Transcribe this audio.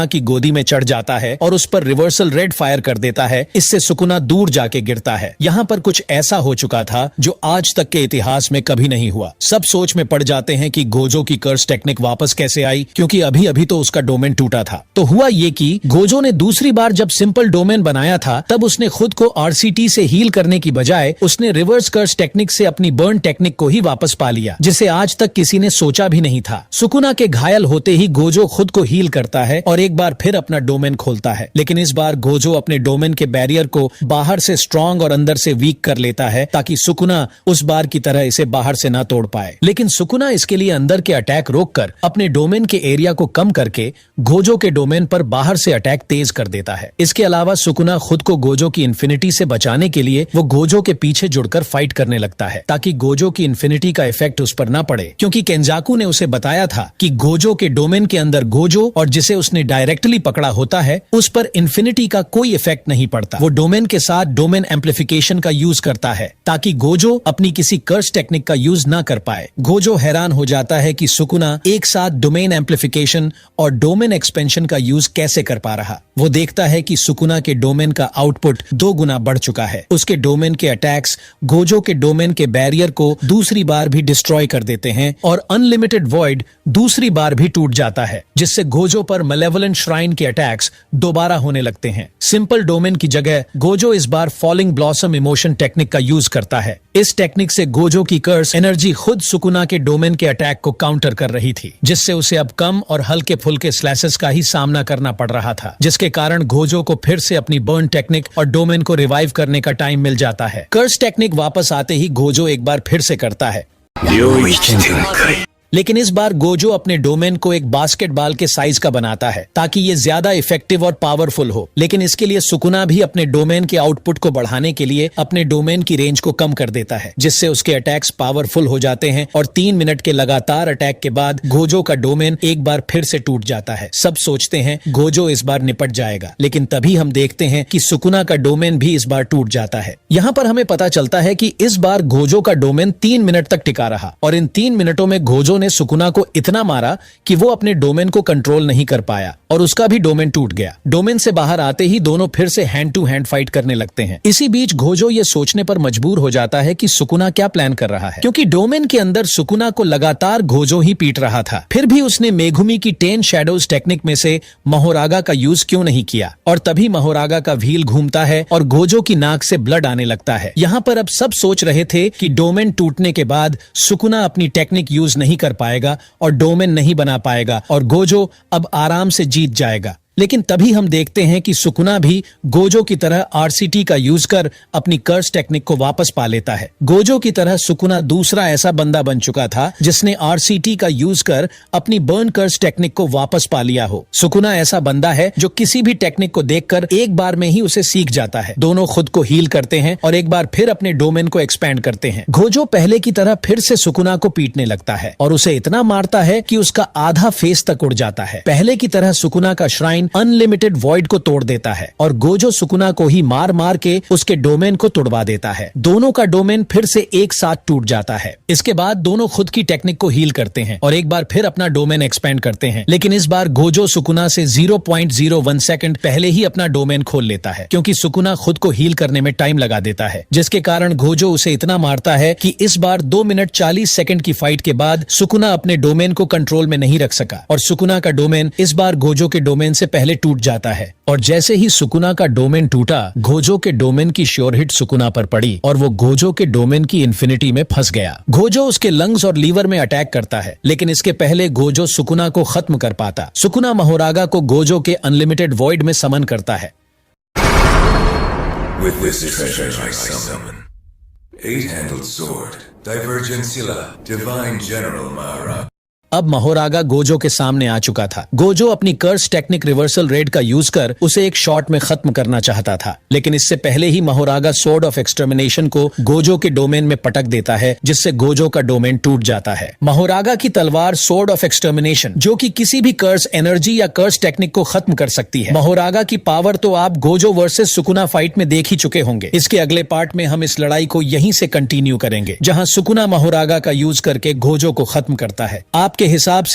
की गोदी में चढ़ जाता है और उस पर रिवर्सल रेड फायर कर देता है। इससे सुकुना दूर जाके गिरता है। यहाँ पर कुछ ऐसा हो चुका था जो आज तक के इतिहास में कभी नहीं हुआ। सब सोच में पड़ जाते हैं कि गोजो की कर्स टेक्निक वापस कैसे आई, क्योंकि अभी अभी तो उसका डोमेन टूटा था। तो हुआ ये कि गोजो ने दूसरी बार जब सिंपल डोमेन बनाया था तब उसने खुद को आरसीटी से हील करने की बजाय उसने रिवर्स कर्स टेक्निक से अपनी बर्न टेक्निक को ही वापस पा लिया, जिसे आज तक किसी ने सोचा भी नहीं था। सुकुना के घायल होते ही गोजो खुद को हील करता है और एक बार फिर अपना डोमेन खोलता है, लेकिन इस बार गोजो अपने डोमेन के बैरियर को बाहर से स्ट्रॉन्ग और अंदर से वीक कर लेता है ताकि सुकुना उस बार की तरह इसे बाहर से ना तोड़ पाए। लेकिन सुकुना इसके लिए अंदर के अटैक रोककर अपने डोमेन के एरिया को कम करके गोजो के डोमेन पर बाहर से अटैक तेज कर देता है। इसके अलावा सुकुना खुद को गोजो की इन्फिनिटी से बचाने के लिए वो गोजो के पीछे जुड़कर फाइट करने लगता है ताकि गोजो की इन्फिनिटी का इफेक्ट उस पर ना पड़े, क्योंकि केंजाकू ने उसे बताया था कि गोजो के डोमेन के अंदर गोजो और जिसे उसने डायरेक्टली पकड़ा होता है उस पर इन्फिनिटी का कोई इफेक्ट नहीं पड़ता। वो डोमेन के साथ डोमेन एम्प्लीफिकेशन का यूज करता है ताकि गोजो अपनी किसी कर्स टेक्निक का यूज ना कर पाए। गोजो हैरान हो जाता है कि सुकुना एक साथ डोमेन एम्प्लीफिकेशन और डोमेन एक्सपेंशन का यूज कैसे कर पा रहा। वो देखता है कि सुकुना के डोमेन का आउटपुट 2 गुना बढ़ चुका है। उसके डोमेन के अटैक्स गोजो के डोमेन के बैरियर को दूसरी बार भी डिस्ट्रॉय कर देते हैं और अनलिमिटेड वॉइड दूसरी बार भी टूट जाता है, जिससे गोजो पर मैलेवोलेंट श्राइन के अटैक्स दोबारा होने लगते हैं। सिंपल डोमेन की जगह गोजो इस बार फॉलिंग ब्लॉसम इमोशन टेक्निक का यूज करता है। इस टेक्निक से गोजो की कर्स एनर्जी खुद सुकुना के डोमेन के अटैक को काउंटर कर रही थी, जिससे उसे अब कम और हल्के फुल्के स्लैसेस का ही सामना करना पड़ रहा था, जिसके कारण गोजो को फिर से अपनी बर्न टेक्निक और डोमेन को रिवाइव करने का टाइम मिल जाता है। कर्स टेक्निक वापस आते ही गोजो एक बार फिर से करता है, लेकिन इस बार गोजो अपने डोमेन को एक बास्केटबॉल के साइज का बनाता है ताकि ये ज्यादा इफेक्टिव और पावरफुल हो। लेकिन इसके लिए सुकुना भी अपने डोमेन के आउटपुट को बढ़ाने के लिए अपने डोमेन की रेंज को कम कर देता है, जिससे उसके अटैक्स पावरफुल हो जाते हैं और 3 मिनट के लगातार अटैक के बाद गोजो का डोमेन एक बार फिर से टूट जाता है। सब सोचते हैं गोजो इस बार निपट जाएगा, लेकिन तभी हम देखते हैं कि सुकुना का डोमेन भी इस बार टूट जाता है। यहाँ पर हमें पता चलता है कि इस बार गोजो का डोमेन 3 मिनट तक टिका रहा और इन 3 मिनटों में गोजो ने सुकुना को इतना मारा कि वो अपने डोमेन को कंट्रोल नहीं कर पाया और उसका भी डोमेन टूट गया। डोमेन से बाहर आते ही दोनों फिर से हैंड टू हैंड फाइट करने लगते हैं। इसी बीच गोजो ये सोचने पर मजबूर हो जाता है कि सुकुना क्या प्लान कर रहा है, क्योंकि डोमेन के अंदर सुकुना को लगातार गोजो ही पीट रहा था। फिर भी उसने मेगुमी की 10 शैडोज टेक्निक में से महोरागा का यूज क्यों नहीं किया। और तभी महोरागा का व्हील घूमता है और गोजो की नाक से ब्लड आने लगता है। यहाँ पर अब सब सोच रहे थे कि डोमेन टूटने के बाद सुकुना अपनी टेक्निक यूज नहीं कर पाएगा और डोमेन नहीं बना पाएगा और गोजो अब आराम से जीत जाएगा। लेकिन तभी हम देखते हैं कि सुकुना भी गोजो की तरह आरसीटी का यूज कर अपनी कर्स टेक्निक को वापस पा लेता है। गोजो की तरह सुकुना दूसरा ऐसा बंदा बन चुका था जिसने आरसीटी का यूज कर अपनी बर्न कर्स टेक्निक को वापस पा लिया हो। सुकुना ऐसा बंदा है जो किसी भी टेक्निक को देखकर एक बार में ही उसे सीख जाता है। दोनों खुद को हील करते हैं और एक बार फिर अपने डोमेन को एक्सपैंड करते हैं। गोजो पहले की तरह फिर से सुकुना को पीटने लगता है और उसे इतना मारता है कि उसका आधा फेस तक उड़ जाता है। पहले की तरह सुकुना का श्राइन अनलिमिटेड वॉइड को तोड़ देता है और गोजो सुकुना को ही मार मार के उसके डोमेन को तोड़वा देता है। दोनों का डोमेन फिर से एक साथ टूट जाता है। इसके बाद दोनों खुद की टेक्निक को हील करते हैं और एक बार फिर अपना डोमेन एक्सपेंड करते हैं, लेकिन इस बार गोजो सुकुना से 0.01 सेकंड पहले ही अपना डोमेन खोल लेता है, क्योंकि सुकुना खुद को हील करने में टाइम लगा देता है, जिसके कारण गोजो उसे इतना मारता है कि इस बार 2 मिनट 40 सेकंड की फाइट के बाद सुकुना अपने डोमेन को कंट्रोल में नहीं रख सका और सुकुना का डोमेन इस बार गोजो के डोमेन से पहले टूट जाता है। और जैसे ही सुकुना का डोमेन टूटा, गोजो के डोमेन की श्योर हिट सुकुना पर पड़ी और वो गोजो के डोमेन की इन्फिनिटी में फंस गया। गोजो उसके लंग्स और लीवर में अटैक करता है, लेकिन इसके पहले गोजो सुकुना को खत्म कर पाता। सुकुना महोरागा को गोजो के अनलिमिटेड वॉइड में समन करता है। With this treasure I summon 8-handled sword, Divergent Sila, Divine General Mahara. अब महोरागा गोजो के सामने आ चुका था। गोजो अपनी कर्स टेक्निक रिवर्सल रेड का यूज कर उसे एक शॉट में खत्म करना चाहता था, लेकिन इससे पहले ही महोरागा सोर्ड ऑफ एक्सटर्मिनेशन को गोजो के डोमेन में पटक देता है, जिससे गोजो का डोमेन टूट जाता है। महोरागा की तलवार सोर्ड ऑफ एक्सटर्मिनेशन, जो कि किसी भी कर्स एनर्जी या कर्स टेक्निक को खत्म कर सकती है। महोरागा की पावर तो आप गोजो वर्सेस सुकुना फाइट में देख ही चुके होंगे। इसके अगले पार्ट में हम इस लड़ाई को यहीं से कंटिन्यू करेंगे, जहां सुकुना महोरागा का यूज करके गोजो को खत्म करता है। आपके हिसाब से